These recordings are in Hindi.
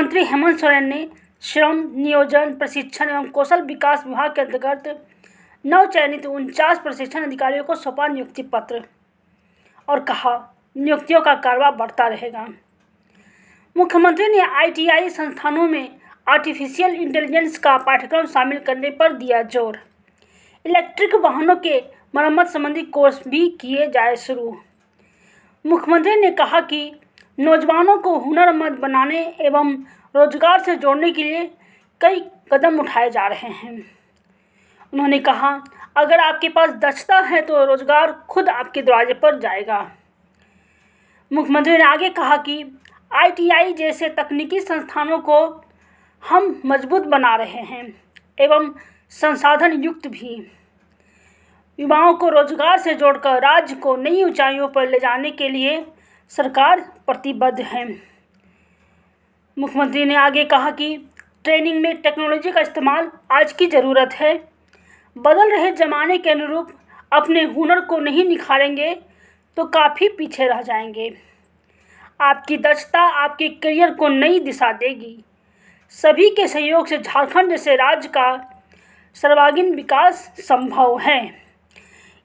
मुख्यमंत्री हेमंत सोरेन ने श्रम, नियोजन, प्रशिक्षण एवं कौशल विकास विभाग के अंतर्गत नवचयनित 49 प्रशिक्षण अधिकारियों को सौंपा नियुक्ति पत्र और कहा, नियुक्तियों का कार्रवाई बढ़ता रहेगा। मुख्यमंत्री ने ITI संस्थानों में आर्टिफिशियल इंटेलिजेंस का पाठ्यक्रम शामिल करने पर दिया जोर। इलेक्ट्रिक वाहनों के मरम्मत संबंधी कोर्स भी किए जाए शुरू। मुख्यमंत्री ने कहा कि नौजवानों को हुनरमंद बनाने एवं रोजगार से जोड़ने के लिए कई कदम उठाए जा रहे हैं। उन्होंने कहा, अगर आपके पास दक्षता है तो रोजगार खुद आपके दरवाजे पर जाएगा। मुख्यमंत्री ने आगे कहा कि ITI जैसे तकनीकी संस्थानों को हम मजबूत बना रहे हैं एवं संसाधन युक्त भी। युवाओं को रोजगार से जोड़कर राज्य को नई ऊंचाइयों पर ले जाने के लिए सरकार प्रतिबद्ध है। मुख्यमंत्री ने आगे कहा कि ट्रेनिंग में टेक्नोलॉजी का इस्तेमाल आज की ज़रूरत है। बदल रहे ज़माने के अनुरूप अपने हुनर को नहीं निखारेंगे तो काफ़ी पीछे रह जाएंगे। आपकी दक्षता आपके करियर को नई दिशा देगी। सभी के सहयोग से झारखंड जैसे राज्य का सर्वांगीण विकास संभव है।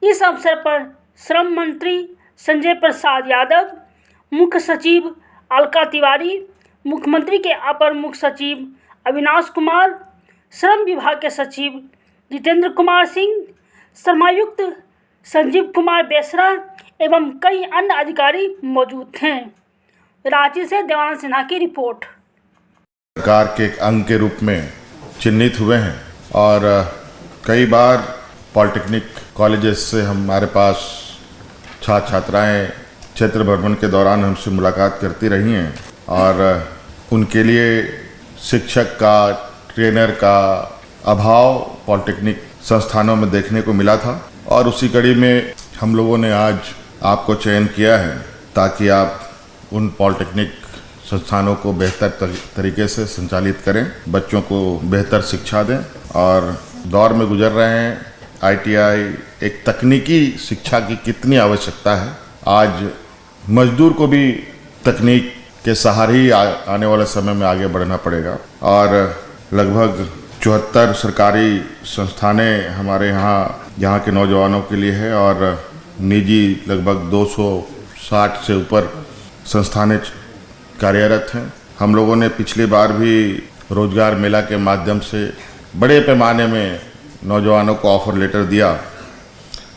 इस अवसर पर श्रम मंत्री संजय प्रसाद यादव, मुख्य सचिव अलका तिवारी, मुख्यमंत्री के अपर मुख्य सचिव अविनाश कुमार, श्रम विभाग के सचिव जितेंद्र कुमार सिंह, श्रमायुक्त संजीव कुमार बेसरा एवं कई अन्य अधिकारी मौजूद थे। रांची से देवानंद सिन्हा की रिपोर्ट। सरकार के एक अंग के रूप में चिन्हित हुए हैं और कई बार पॉलिटेक्निक कॉलेजेस से हमारे पास छात्र छात्राएं क्षेत्र भ्रमण के दौरान हमसे मुलाकात करती रही हैं और उनके लिए शिक्षक का, ट्रेनर का अभाव पॉलिटेक्निक संस्थानों में देखने को मिला था और उसी कड़ी में हम लोगों ने आज आपको चयन किया है ताकि आप उन पॉलिटेक्निक संस्थानों को बेहतर तरीके से संचालित करें, बच्चों को बेहतर शिक्षा दें। और दौर में गुजर रहे हैं ITI एक तकनीकी शिक्षा की कितनी आवश्यकता है। आज मजदूर को भी तकनीक के सहारे ही आने वाले समय में आगे बढ़ना पड़ेगा और लगभग 74 सरकारी संस्थानें हमारे यहाँ के नौजवानों के लिए है और निजी लगभग 260 से ऊपर संस्थानें कार्यरत हैं। हम लोगों ने पिछली बार भी रोजगार मेला के माध्यम से बड़े पैमाने में नौजवानों को ऑफर लेटर दिया,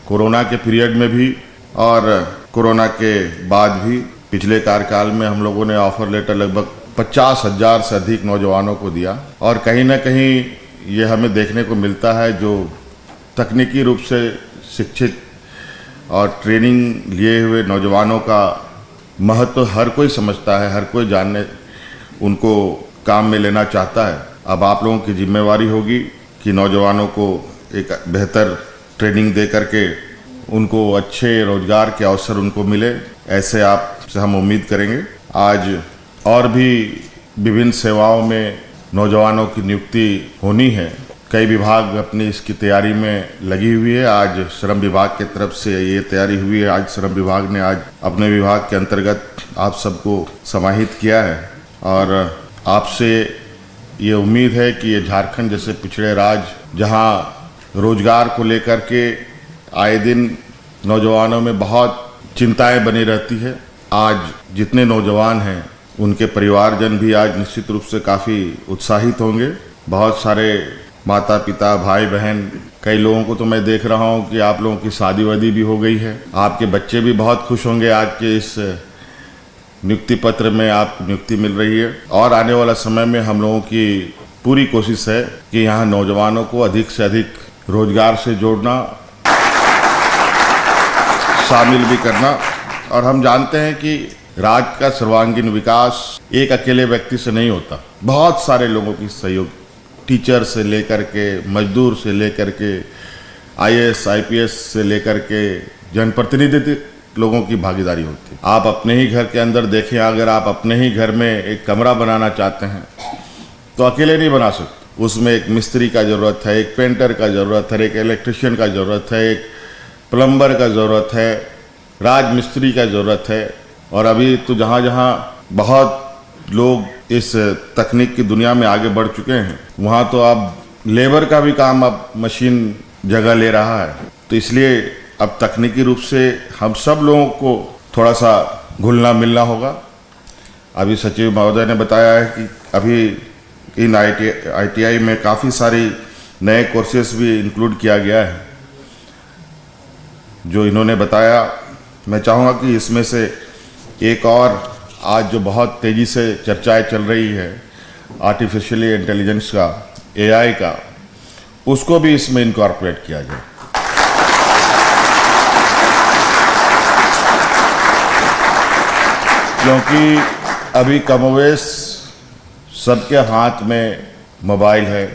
कोरोना के पीरियड में भी और कोरोना के बाद भी। पिछले कार्यकाल में हम लोगों ने ऑफर लेटर लगभग 50,000 से अधिक नौजवानों को दिया और कहीं ना कहीं ये हमें देखने को मिलता है जो तकनीकी रूप से शिक्षित और ट्रेनिंग लिए हुए नौजवानों का महत्व हर कोई समझता है, हर कोई जानने उनको काम में लेना चाहता है। अब आप लोगों की जिम्मेवारी होगी कि नौजवानों को एक बेहतर ट्रेनिंग दे करके उनको अच्छे रोजगार के अवसर उनको मिले, ऐसे आपसे हम उम्मीद करेंगे। आज और भी विभिन्न सेवाओं में नौजवानों की नियुक्ति होनी है। कई विभाग अपनी इसकी तैयारी में लगी हुई है। आज श्रम विभाग की तरफ से ये तैयारी हुई है। आज श्रम विभाग ने आज अपने विभाग के अंतर्गत आप सबको समाहित किया है और आपसे ये उम्मीद है कि ये झारखंड जैसे पिछड़े राज्य जहां रोजगार को लेकर के आए दिन नौजवानों में बहुत चिंताएं बनी रहती है, आज जितने नौजवान हैं उनके परिवारजन भी आज निश्चित रूप से काफ़ी उत्साहित होंगे। बहुत सारे माता पिता, भाई बहन, कई लोगों को तो मैं देख रहा हूं कि आप लोगों की शादी वादी भी हो गई है। आपके बच्चे भी बहुत खुश होंगे आज के इस नियुक्ति पत्र में आपको नियुक्ति मिल रही है और आने वाला समय में हम लोगों की पूरी कोशिश है कि यहाँ नौजवानों को अधिक से अधिक रोजगार से जोड़ना, शामिल भी करना। और हम जानते हैं कि राज्य का सर्वांगीण विकास एक अकेले व्यक्ति से नहीं होता, बहुत सारे लोगों की सहयोग, टीचर से लेकर के, मजदूर से लेकर के, IAS IPS से लेकर के जनप्रतिनिधि लोगों की भागीदारी होती है। आप अपने ही घर के अंदर देखें, अगर आप अपने ही घर में एक कमरा बनाना चाहते हैं तो अकेले नहीं बना सकते। उसमें एक मिस्त्री का ज़रूरत है, एक पेंटर का ज़रूरत है, एक इलेक्ट्रिशियन का ज़रूरत है, एक प्लम्बर का ज़रूरत है, राज मिस्त्री का ज़रूरत है। और अभी तो जहाँ जहाँ बहुत लोग इस तकनीक की दुनिया में आगे बढ़ चुके हैं, वहाँ तो अब लेबर का भी काम अब मशीन जगह ले रहा है। तो इसलिए अब तकनीकी रूप से हम सब लोगों को थोड़ा सा घुलना मिलना होगा। अभी सचिव महोदय ने बताया है कि अभी इन ITI में काफ़ी सारी नए कोर्सेस भी इंक्लूड किया गया है। जो इन्होंने बताया, मैं चाहूँगा कि इसमें से एक और आज जो बहुत तेज़ी से चर्चाएं चल रही है आर्टिफिशियल इंटेलिजेंस का, AI का, उसको भी इसमें इनकॉर्पोरेट किया जाए। क्योंकि अभी कमोवेश सबके हाथ में मोबाइल है,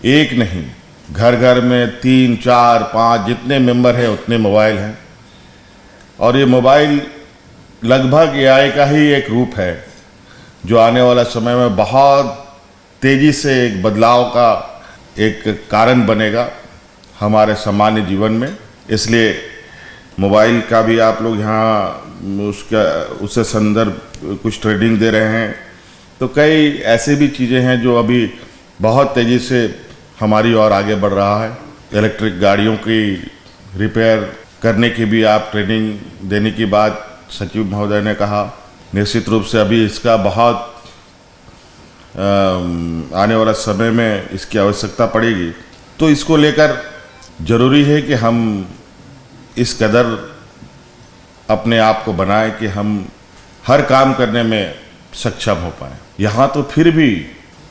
एक नहीं, घर घर में 3, 4, 5 जितने मेंबर हैं उतने मोबाइल हैं। और ये मोबाइल लगभग AI का ही एक रूप है जो आने वाला समय में बहुत तेज़ी से एक बदलाव का एक कारण बनेगा हमारे सामान्य जीवन में। इसलिए मोबाइल का भी आप लोग यहाँ उससे संदर्भ कुछ ट्रेनिंग दे रहे हैं। तो कई ऐसी भी चीज़ें हैं जो अभी बहुत तेज़ी से हमारी ओर आगे बढ़ रहा है। इलेक्ट्रिक गाड़ियों की रिपेयर करने की भी आप ट्रेनिंग देने की बात सचिव महोदय ने कहा। निश्चित रूप से अभी इसका बहुत आने वाला समय में इसकी आवश्यकता पड़ेगी। तो इसको लेकर ज़रूरी है कि हम इस कदर अपने आप को बनाएं कि हम हर काम करने में सक्षम हो पाएँ। यहाँ तो फिर भी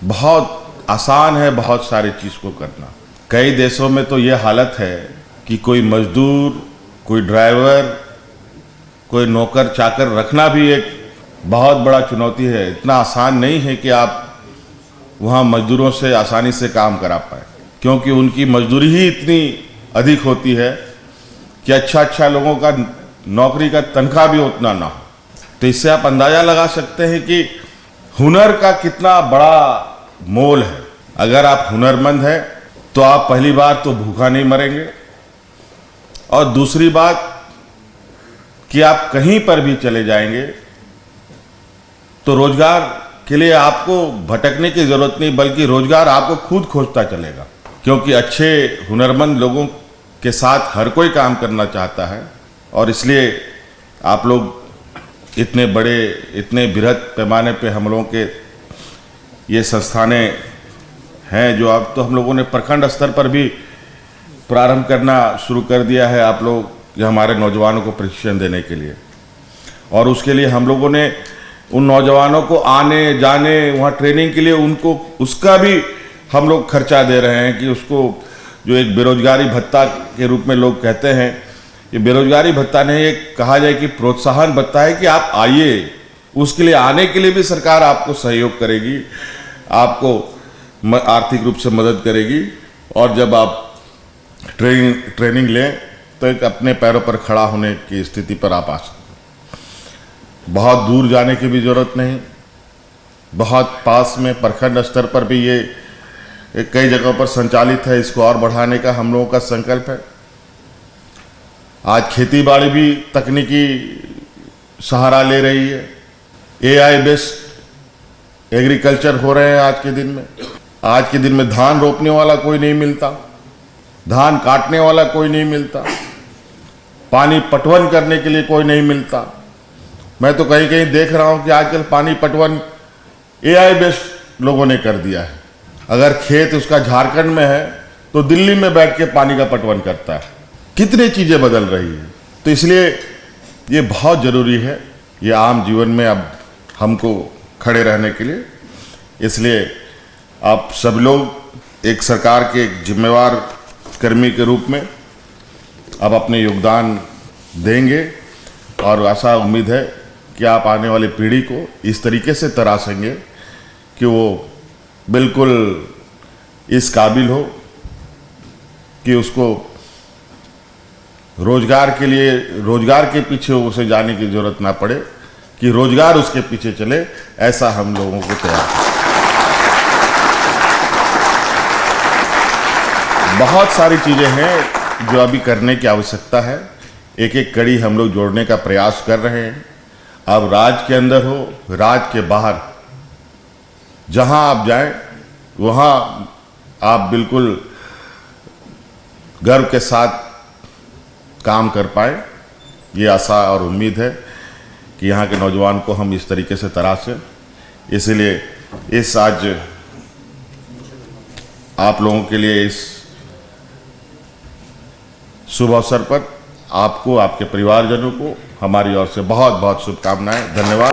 बहुत आसान है बहुत सारी चीज़ को करना। कई देशों में तो ये हालत है कि कोई मजदूर, कोई ड्राइवर, कोई नौकर चाकर रखना भी एक बहुत बड़ा चुनौती है। इतना आसान नहीं है कि आप वहाँ मजदूरों से आसानी से काम करा पाए, क्योंकि उनकी मजदूरी ही इतनी अधिक होती है कि अच्छा लोगों का नौकरी का तनख्वाह भी उतना ना हो। तो इससे आप अंदाज़ा लगा सकते हैं कि हुनर का कितना बड़ा मोल है। अगर आप हुनरमंद हैं तो आप पहली बात तो भूखा नहीं मरेंगे, और दूसरी बात कि आप कहीं पर भी चले जाएंगे तो रोजगार के लिए आपको भटकने की ज़रूरत नहीं, बल्कि रोजगार आपको खुद खोजता चलेगा। क्योंकि अच्छे हुनरमंद लोगों के साथ हर कोई काम करना चाहता है। और इसलिए आप लोग इतने बड़े, इतने बृहद पैमाने पे हम लोगों के ये संस्थानें हैं जो अब तो हम लोगों ने प्रखंड स्तर पर भी प्रारंभ करना शुरू कर दिया है। आप लोग हमारे नौजवानों को प्रशिक्षण देने के लिए, और उसके लिए हम लोगों ने उन नौजवानों को आने जाने वहाँ ट्रेनिंग के लिए उनको उसका भी हम लोग खर्चा दे रहे हैं कि उसको जो एक बेरोजगारी भत्ता के रूप में लोग कहते हैं, ये बेरोजगारी भत्ता नहीं, एक कहा जाए कि प्रोत्साहन भत्ता है कि आप आइए। उसके लिए आने के लिए भी सरकार आपको सहयोग करेगी, आपको आर्थिक रूप से मदद करेगी, और जब आप ट्रेनिंग लें तो एक अपने पैरों पर खड़ा होने की स्थिति पर आप आ सकते हैं। बहुत दूर जाने की भी ज़रूरत नहीं, बहुत पास में प्रखंड स्तर पर भी ये कई जगहों पर संचालित है। इसको और बढ़ाने का हम लोगों का संकल्प है। आज खेती बाड़ी भी तकनीकी सहारा ले रही है। AI बेस्ड एग्रीकल्चर हो रहे हैं आज के दिन में। आज के दिन में धान रोपने वाला कोई नहीं मिलता, धान काटने वाला कोई नहीं मिलता, पानी पटवन करने के लिए कोई नहीं मिलता। मैं तो कहीं कहीं देख रहा हूं कि आजकल पानी पटवन AI बेस्ड लोगों ने कर दिया है। अगर खेत उसका झारखंड में है तो दिल्ली में बैठ के पानी का पटवन करता है। कितनी चीज़ें बदल रही हैं। तो इसलिए ये बहुत ज़रूरी है ये आम जीवन में अब हमको खड़े रहने के लिए। इसलिए आप सब लोग एक सरकार के एक जिम्मेवार कर्मी के रूप में अब अपने योगदान देंगे, और ऐसा उम्मीद है कि आप आने वाली पीढ़ी को इस तरीके से तराशेंगे कि वो बिल्कुल इस काबिल हो कि उसको रोजगार के लिए, रोजगार के पीछे उसे जाने की जरूरत ना पड़े, कि रोजगार उसके पीछे चले। ऐसा हम लोगों को तैयार है। बहुत सारी चीज़ें हैं जो अभी करने की आवश्यकता है। एक एक कड़ी हम लोग जोड़ने का प्रयास कर रहे हैं। अब राज्य के अंदर हो, राज्य के बाहर जहां आप जाएं वहां आप बिल्कुल गर्व के साथ काम कर पाए। ये आशा और उम्मीद है कि यहाँ के नौजवान को हम इस तरीके से तराशें। इसलिए इस आज आप लोगों के लिए इस शुभ अवसर पर आपको, आपके परिवारजनों को हमारी ओर से बहुत बहुत शुभकामनाएं। धन्यवाद।